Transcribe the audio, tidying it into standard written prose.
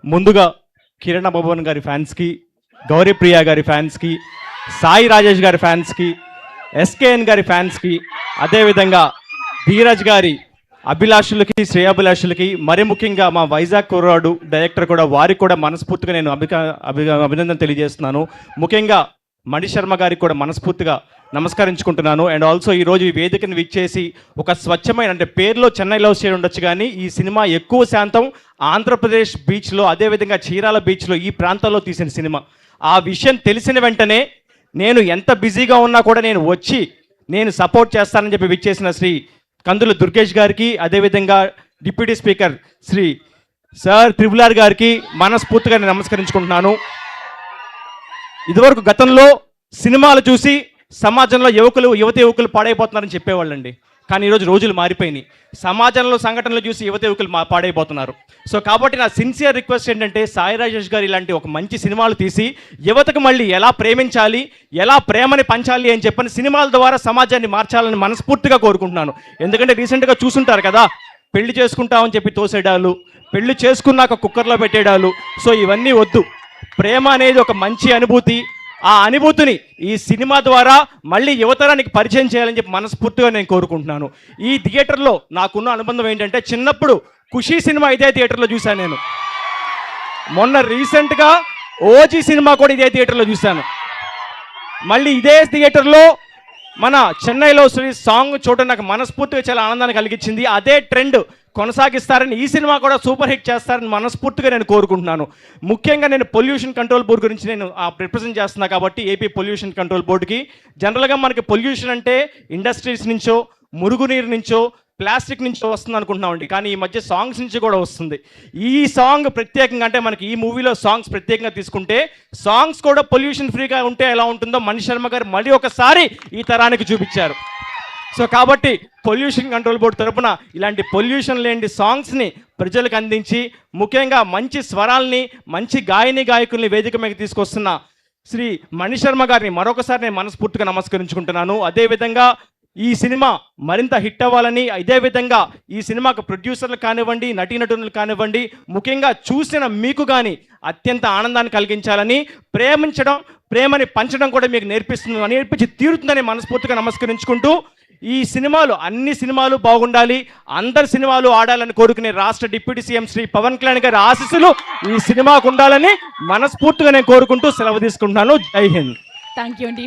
ముందుగా కిరణ్ భవన్ గారి ఫ్యాన్స్కి, గౌరీప్రియ గారి ఫ్యాన్స్కి, సాయి రాజేష్ గారి ఫ్యాన్స్కి, ఎస్కేఎన్ గారి ఫ్యాన్స్కి, అదేవిధంగా ధీరజ్ గారి అభిలాషులకి, శ్రేయాభిలాషులకి, మరి ముఖ్యంగా మా వైజాగ్ కుర్రాడు డైరెక్టర్ కూడా, వారికి కూడా మనస్ఫూర్తిగా నేను అభినందన తెలియజేస్తున్నాను. ముఖ్యంగా మణిశర్మ గారికి కూడా మనస్ఫూర్తిగా నమస్కరించుకుంటున్నాను. అండ్ ఆల్సో ఈరోజు ఈ వేదికను విచ్చేసి ఒక స్వచ్ఛమైన, అంటే పేరులో చెన్నై లవ్ స్టోరీ ఉండొచ్చు కానీ ఈ సినిమా ఎక్కువ శాతం ఆంధ్రప్రదేశ్ బీచ్లో, అదేవిధంగా చీరాల బీచ్లో, ఈ ప్రాంతాల్లో తీసిన సినిమా. ఆ విషయం తెలిసిన వెంటనే నేను ఎంత బిజీగా ఉన్నా కూడా నేను సపోర్ట్ చేస్తానని చెప్పి విచ్చేసిన శ్రీ కందుల దుర్గేష్ గారికి, అదేవిధంగా deputy speaker Shri sir triple R గారికి మనస్ఫూర్తిగా నేను నమస్కరించుకుంటున్నాను. ఇదివరకు గతంలో సినిమాలు చూసి సమాజంలో యువకులు పాడైపోతున్నారని చెప్పేవాళ్ళండి. కానీ ఈరోజు రోజులు మారిపోయినాయి. సమాజంలో సంఘటనలు చూసి యువకులు పాడైపోతున్నారు. సో కాబట్టి నా సిన్సియర్ రిక్వెస్ట్ ఏంటంటే, సాయి రాజేష్ గారు ఇలాంటి ఒక మంచి సినిమాలు తీసి యువతకు మళ్ళీ ఎలా ప్రేమించాలి, ఎలా ప్రేమని పంచాలి అని చెప్పని సినిమాల ద్వారా సమాజాన్ని మార్చాలని మనస్ఫూర్తిగా కోరుకుంటున్నాను. ఎందుకంటే రీసెంట్గా చూసుంటారు కదా, పెళ్లి చేసుకుంటామని చెప్పి తోసేడాలు, పెళ్లి చేసుకున్నాక కుక్కర్లో పెట్టేడాలు. సో ఇవన్నీ వద్దు. ప్రేమ అనేది ఒక మంచి అనుభూతి. ఆ అనుభూతిని ఈ సినిమా ద్వారా మళ్ళీ యువతరానికి పరిచయం చేయాలని చెప్పి మనస్ఫూర్తిగా నేను కోరుకుంటున్నాను. ఈ థియేటర్లో నాకున్న అనుబంధం ఏంటంటే, చిన్నప్పుడు ఖుషీ సినిమా ఇదే థియేటర్లో చూశాను నేను. మొన్న రీసెంట్గా ఓజీ సినిమా కూడా ఇదే థియేటర్లో చూశాను. మళ్ళీ ఇదే థియేటర్లో మన చెన్నైలో సాంగ్ చూడడం నాకు మనస్ఫూర్తిగా చాలా ఆనందాన్ని కలిగించింది. అదే ట్రెండ్ కొనసాగిస్తారని, ఈ సినిమా కూడా సూపర్ హిట్ చేస్తారని మనస్ఫూర్తిగా నేను కోరుకుంటున్నాను. ముఖ్యంగా నేను పొల్యూషన్ కంట్రోల్ బోర్డు గురించి నేను రిప్రజెంట్ చేస్తున్నా కాబట్టి, ఏపీ పొల్యూషన్ కంట్రోల్ బోర్డుకి. జనరల్గా మనకి పొల్యూషన్ అంటే ఇండస్ట్రీస్ నుంచో, మురుగునీరు నుంచో, ప్లాస్టిక్ నుంచి వస్తుంది అనుకుంటున్నామండి. కానీ ఈ మధ్య సాంగ్స్ నుంచి కూడా వస్తుంది. ఈ సాంగ్ ప్రత్యేకంగా, అంటే మనకి ఈ మూవీలో సాంగ్స్ ప్రత్యేకంగా తీసుకుంటే, సాంగ్స్ కూడా పొల్యూషన్ ఫ్రీగా ఉంటే ఎలా ఉంటుందో మణిశర్మ గారు మళ్ళీ ఒకసారి ఈ తరానికి చూపించారు. సో కాబట్టి పొల్యూషన్ కంట్రోల్ బోర్డు తరపున ఇలాంటి పొల్యూషన్ లేని సాంగ్స్ని ప్రజలకు అందించి, ముఖ్యంగా మంచి స్వరాల్ని, మంచి గాయకుల్ని వేదిక మీద తీసుకొస్తున్న శ్రీ మణిశర్మ గారిని మరొకసారి నేను మనస్ఫూర్తిగా నమస్కరించుకుంటున్నాను. అదేవిధంగా ఈ సినిమా మరింత హిట్ అవ్వాలని, అదేవిధంగా ఈ సినిమాకు ప్రొడ్యూసర్లు కానివ్వండి, నటీనటులు కానివ్వండి, ముఖ్యంగా చూసిన మీకు కానీ అత్యంత ఆనందాన్ని కలిగించాలని, ప్రేమని పంచడం కూడా మీకు నేర్పించి తీరుతుందని మనస్ఫూర్తిగా నమస్కరించుకుంటూ, ఈ సినిమాలు, అన్ని సినిమాలు బాగుండాలి, అందరి సినిమాలు ఆడాలని కోరుకునే రాష్ట్ర డిప్యూటీ సీఎం శ్రీ పవన్ కళ్యాణ్ గారి ఆశీస్సులు ఈ సినిమాకు ఉండాలని మనస్ఫూర్తిగా నేను కోరుకుంటూ సెలవు తీసుకుంటున్నాను. జై హింద్. థ్యాంక్ యూ అండి.